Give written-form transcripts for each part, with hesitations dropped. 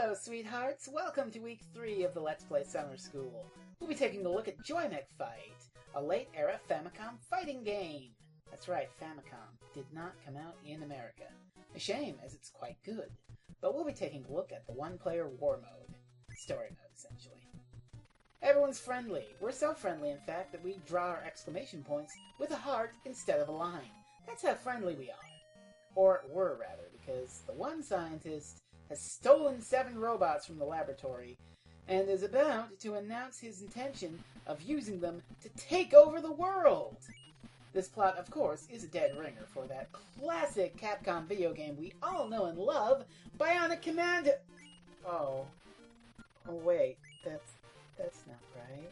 Hello, sweethearts! Welcome to week 3 of the Let's Play Summer School. We'll be taking a look at Joy Mech Fight, a late-era Famicom fighting game. That's right, Famicom did not come out in America. A shame, as it's quite good. But we'll be taking a look at the one-player war mode. Story mode, essentially. Everyone's friendly. We're so friendly, in fact, that we draw our exclamation points with a heart instead of a line. That's how friendly we are. Or were, rather, because the one scientist has stolen 7 robots from the laboratory and is about to announce his intention of using them to take over the world. This plot, of course, is a dead ringer for that classic Capcom video game we all know and love, Bionic Commando. Oh wait, that's not right.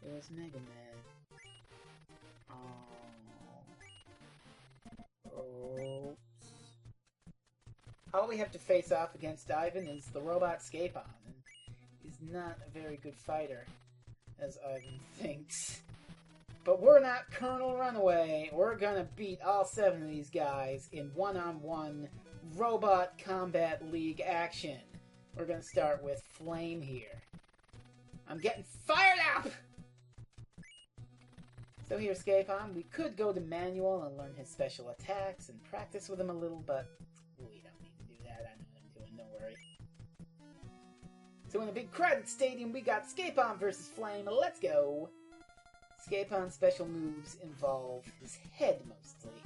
It was Mega Man. Oh. All we have to face off against Ivan is the robot Scapon, and he's not a very good fighter, as Ivan thinks. But we're not Colonel Runaway. We're gonna beat all 7 of these guys in one-on-one Robot Combat League action. We're gonna start with Flame here. I'm getting fired up! So here's Scapon. We could go to manual and learn his special attacks and practice with him a little, but we don't need to do that. I know what I'm doing, don't worry. So in a big crowded stadium, we got Scapon versus Flame. Let's go! Scapon's special moves involve his head, mostly.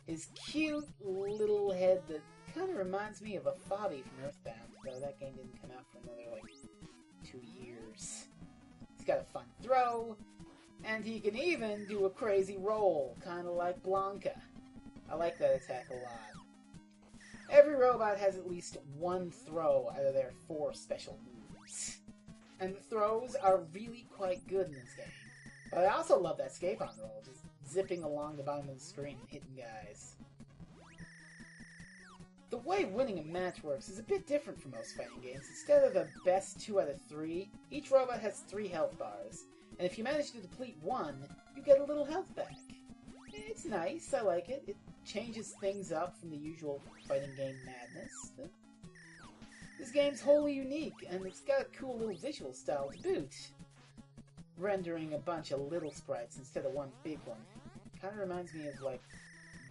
His cute little head that kind of reminds me of a Fabi from Earthbound, though that game didn't come out for another, 2 years. He's got a fun throw, and he can even do a crazy roll, kind of like Blanca. I like that attack a lot. Every robot has at least one throw out of their 4 special moves. And the throws are really quite good in this game. But I also love that Scapon roll, just zipping along the bottom of the screen and hitting guys. The way winning a match works is a bit different from most fighting games. Instead of a best 2 out of 3, each robot has 3 health bars. And if you manage to deplete 1, you get a little health back. It's nice, I like it. It changes things up from the usual fighting game madness. This game's wholly unique, and it's got a cool little visual style to boot. Rendering a bunch of little sprites instead of one big one. Kind of reminds me of,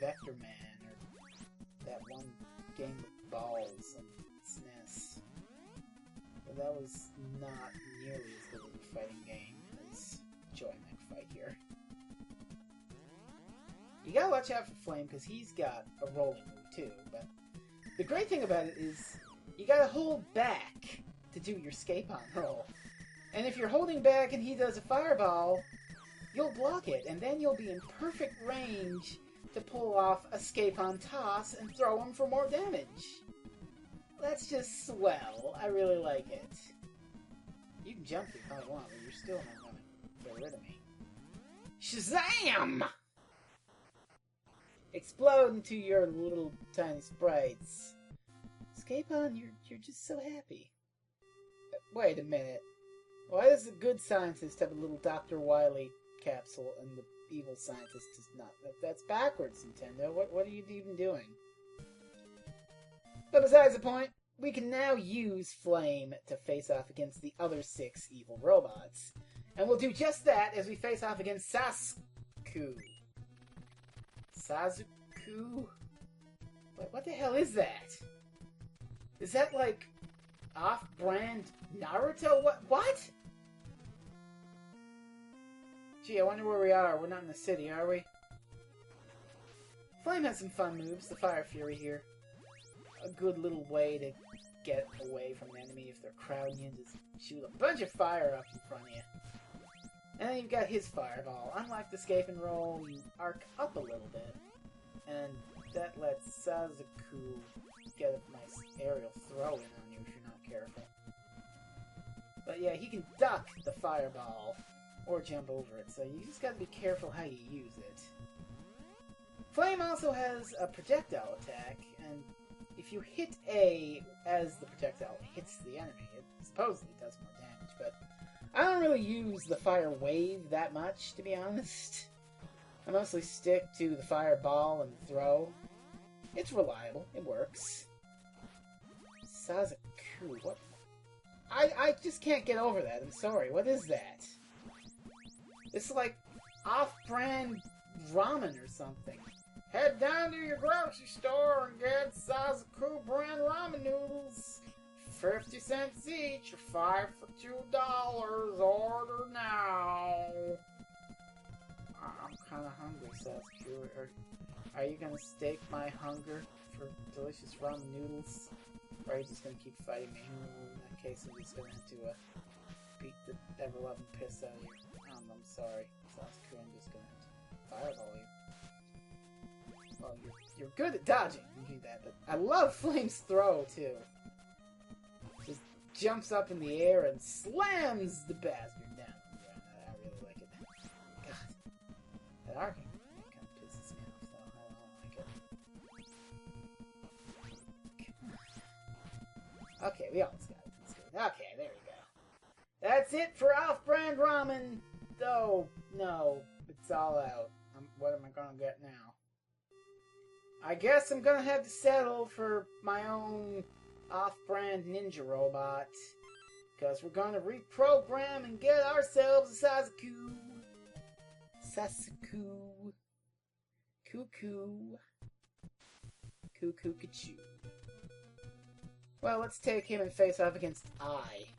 Vector Man, or that one game with balls on SNES. But that was not nearly as good of a fighting game as Joy Mech Fight here. You gotta watch out for Flame, because he's got a rolling move too, but the great thing about it is you gotta hold back to do your Scapon roll. And if you're holding back and he does a fireball, you'll block it, and then you'll be in perfect range to pull off a Scapon toss and throw him for more damage. That's just swell. I really like it. You can jump if you probably want, but you're still not gonna get rid of me. Shazam! Explode into your little tiny sprites. Scapon, you're just so happy. Wait a minute. Why does the good scientist have a little Dr. Wily capsule and the evil scientist does not? That's backwards, Nintendo. What are you even doing? But besides the point, we can now use Flame to face off against the other 6 evil robots. And we'll do just that as we face off against Sasuku. Sasuku? What the hell is that? Is that off-brand Naruto? What? Gee, I wonder where we are. We're not in the city, are we? Flame has some fun moves. The Fire Fury here. A good little way to get away from an enemy if they're crowding you. Just shoot a bunch of fire up in front of you. And then you've got his Fireball. Unlike the Scapon roll, you arc up a little bit. And that lets Sasuku get a nice aerial throw in on you if you're not careful. But yeah, he can duck the Fireball or jump over it, so you just gotta be careful how you use it. Flame also has a projectile attack, and if you hit A as the projectile hits the enemy, it supposedly does more damage, but I don't really use the Fire Wave that much, to be honest. I mostly stick to the Fireball and the throw. It's reliable. It works. Sasuku. Sasuku. What? I just can't get over that. I'm sorry. What is that? It's like off-brand ramen or something. Head down to your grocery store and get Sasuku brand ramen noodles. 50 cents each, 5 for $2. Order now. I'm kind of hungry, Sasuku. Are you gonna stake my hunger for delicious ramen noodles? Or are you just gonna keep fighting me? In that case, I'm just gonna have to beat the ever-loving piss out of you. I'm sorry, Sasuku. I'm just gonna have to fireball you. Well, you're good at dodging. You do that, but I love Flame's throw too. Just jumps up in the air and slams the bastard down. Yeah, I really like it. God, that arcing kind of pisses me off, though. I don't like it. Come on. Okay, we almost got it. That's good. Okay, there we go. That's it for off-brand ramen. Oh no, it's all out. What am I gonna get now? I guess I'm gonna have to settle for my own off-brand ninja robot. Because we're gonna reprogram and get ourselves a Sasuku. Sasuku. Cuckoo. Cuckoo Kachoo. Well, let's take him and face off against I.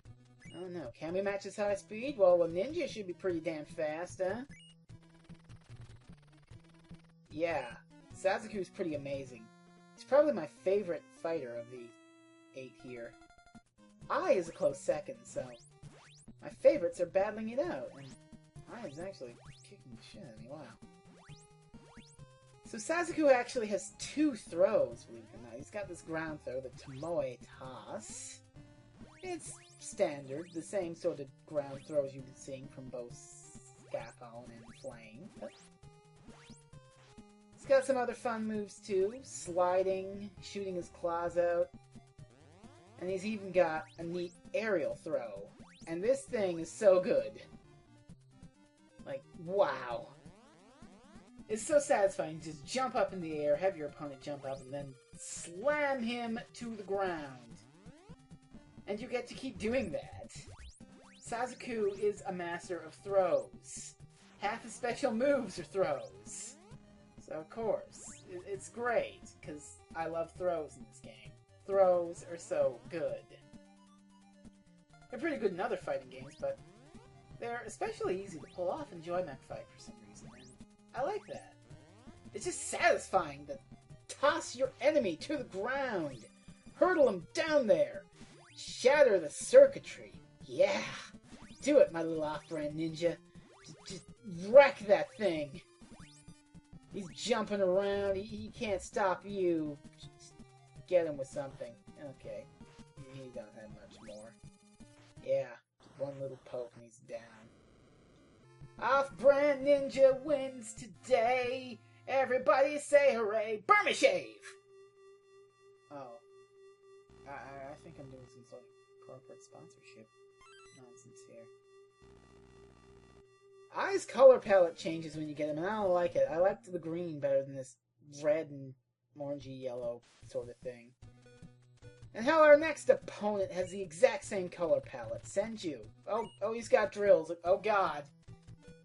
Oh no, can we match his high speed? Well, a ninja should be pretty damn fast, huh? Yeah. Sasuku's pretty amazing. He's probably my favorite fighter of the 8 here. I is a close second, so my favorites are battling it out, and I is actually kicking the shit out of me. Wow. So Sasuku actually has 2 throws, believe it or not. He's got this ground throw, the Tomoe toss. It's standard, the same sort of ground throws you've been seeing from both Scapone and Flame. But he's got some other fun moves too. Sliding, shooting his claws out. And he's even got a neat aerial throw. And this thing is so good. Like, wow. It's so satisfying. Just jump up in the air, have your opponent jump up, and then slam him to the ground. And you get to keep doing that. Sasuku is a master of throws. Half his special moves are throws. So, of course, it's great, because I love throws in this game. Throws are so good. They're pretty good in other fighting games, but they're especially easy to pull off in Joy Mech Fight for some reason. And I like that. It's just satisfying to toss your enemy to the ground. Hurdle him down there. Shatter the circuitry. Yeah. Do it, my little off-brand ninja. Just wreck that thing. He's jumping around. He can't stop you. Just get him with something. Okay. He don't have much more. Yeah. Just one little poke and he's down. Off-brand ninja wins today. Everybody say hooray. Burma shave! Oh. I think I'm doing some sort of corporate sponsorship nonsense here. Ai's color palette changes when you get him, and I don't like it. I like the green better than this red and orangey yellow sort of thing. And hell, our next opponent has the exact same color palette. Senju. Oh, he's got drills. Oh, God.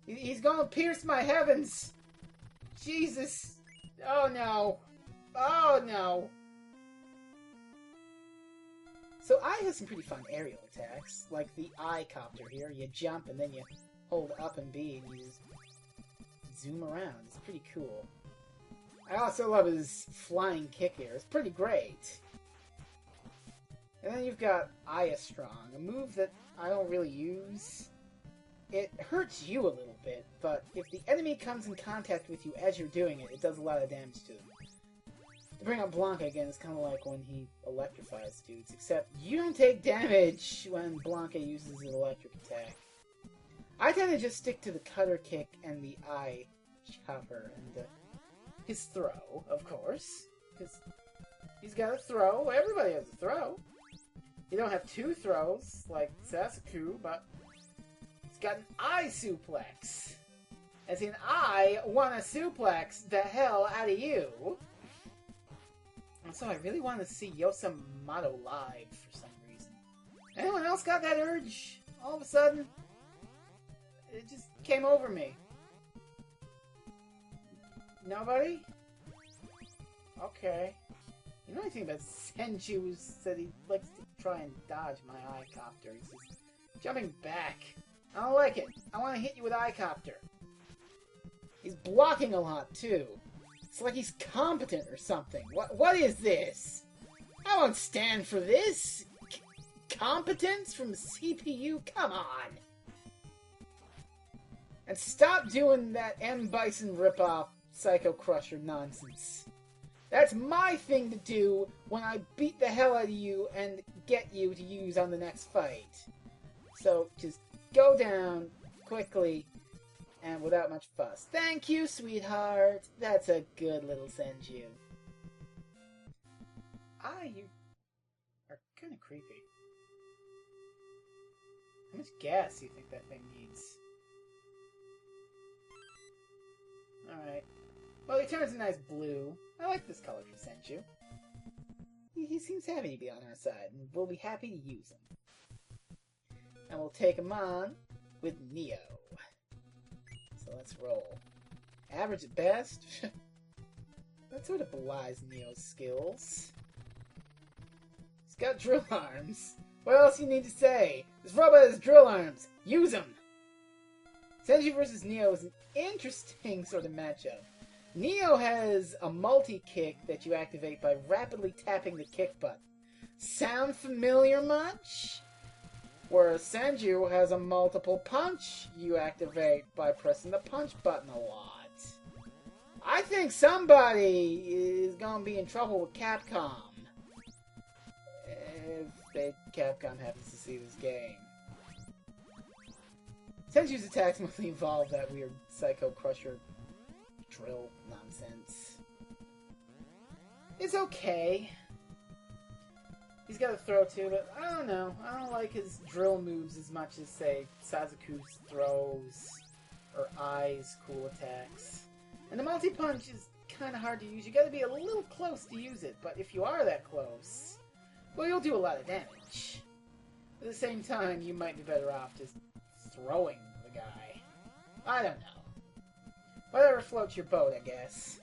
He's gonna pierce my heavens. Jesus. Oh, no. Oh, no. So Ai has some pretty fun aerial attacks, like the Ai copter here. You jump and then you hold up and B and you just zoom around. It's pretty cool. I also love his flying kick here. It's pretty great. And then you've got Aya Strong, a move that I don't really use. It hurts you a little bit, but if the enemy comes in contact with you as you're doing it, it does a lot of damage to them. To bring up Blanca again, it's kind of like when he electrifies dudes, except you don't take damage when Blanca uses his electric attack. I tend to just stick to the cutter kick and the eye chopper, and his throw, of course, because he's got a throw. Everybody has a throw. You don't have 2 throws, like Sasuku, but he's got an eye suplex. As in, I want to suplex the hell out of you. Also, I really want to see Yoshimoto live for some reason. Anyone else got that urge? All of a sudden? It just came over me. Nobody? Okay. You know anything about Senju said he likes to try and dodge my eye-copter. He's just jumping back. I don't like it. I want to hit you with eye-copter. He's blocking a lot, too. It's like he's competent or something. What is this? I won't stand for this. Competence from CPU? Come on. And stop doing that M. Bison ripoff Psycho Crusher nonsense. That's my thing to do when I beat the hell out of you and get you to use on the next fight. So, just go down quickly and without much fuss. Thank you, sweetheart. That's a good little Senju. You are kind of creepy. How much gas do you think that thing needs? Alright. Well, he turns a nice blue. I like this color for Senju. He seems happy to be on our side, and we'll be happy to use him. And we'll take him on with Neo. So let's roll. Average at best? That sort of belies Neo's skills. He's got drill arms. What else do you need to say? This robot has drill arms. Use them! Senju versus Neo is an interesting sort of matchup. Neo has a multi-kick that you activate by rapidly tapping the kick button. Sound familiar much? Whereas Senju has a multiple punch you activate by pressing the punch button a lot. I think somebody is going to be in trouble with Capcom. If Capcom happens to see this game. Senju's attacks mostly involve that weird Psycho Crusher drill nonsense. It's okay. He's got a throw too, but I don't know. I don't like his drill moves as much as, say, Sasuku's throws or Ai's cool attacks. And the multi-punch is kind of hard to use. You gotta be a little close to use it, but if you are that close, well, you'll do a lot of damage. At the same time, you might be better off just throwing the guy. I don't know. Whatever floats your boat, I guess.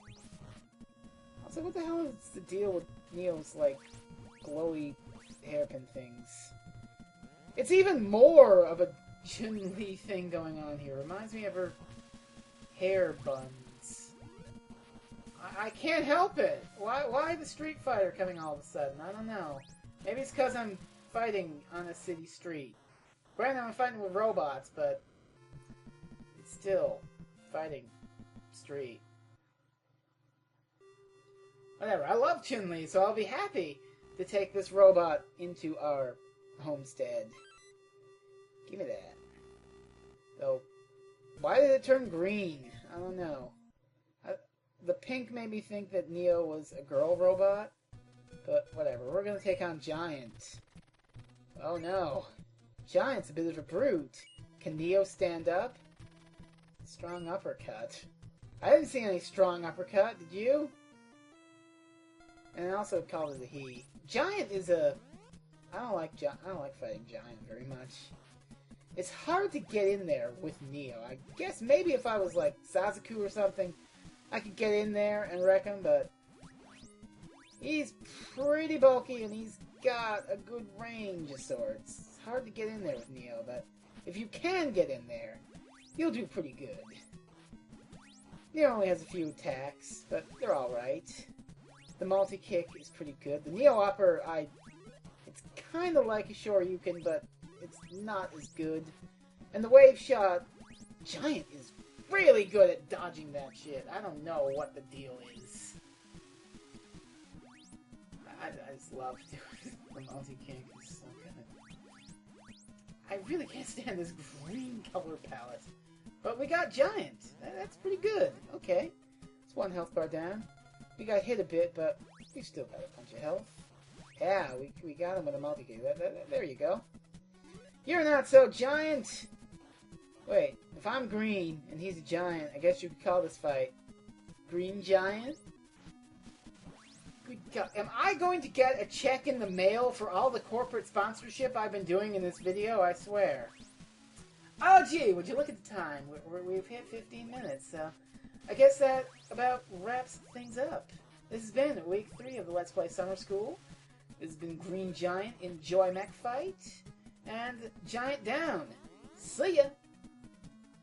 Also, what the hell is the deal with Neo's, like, glowy hairpin things? It's even more of a Chun-Li thing going on here. Reminds me of her hair buns. I can't help it! Why the Street Fighter coming all of a sudden? I don't know. Maybe it's because I'm fighting on a city street. Granted, I'm fighting with robots, but it's still fighting street. Whatever, I love Chun-Li, so I'll be happy to take this robot into our homestead. Give me that. Though, why did it turn green? I don't know. The pink made me think that Neo was a girl robot, but whatever. We're gonna take on Giant. Oh no. Giant's a bit of a brute. Can Neo stand up? Strong uppercut. I didn't see any strong uppercut, did you? And I also called it a he. Giant is a... I don't like fighting Giant very much. It's hard to get in there with Neo. I guess maybe if I was like Sasuku or something, I could get in there and wreck him, but he's pretty bulky and he's got a good range of sorts. It's hard to get in there with Neo, but if you can get in there, you'll do pretty good. Neo only has a few attacks, but they're alright. The multi-kick is pretty good. The Neo upper, it's kind of like a Shoryuken, but it's not as good. And the wave shot, Giant is really good at dodging that shit. I don't know what the deal is. I just love doing the multi-kick. It's so good. I really can't stand this green color palette. But we got Giant. That's pretty good. Okay. It's one health bar down. We got hit a bit, but we've still got a bunch of health. Yeah, we got him with a multi-kick. There you go. You're not so Giant! Wait, if I'm green and he's a Giant, I guess you could call this fight Green Giant? Am I going to get a check in the mail for all the corporate sponsorship I've been doing in this video? I swear. Oh, gee, would you look at the time? We've hit 15 minutes, so I guess that about wraps things up. This has been week 3 of the Let's Play Summer School. This has been Green Giant in Joy Mech Fight, and Giant down. See ya!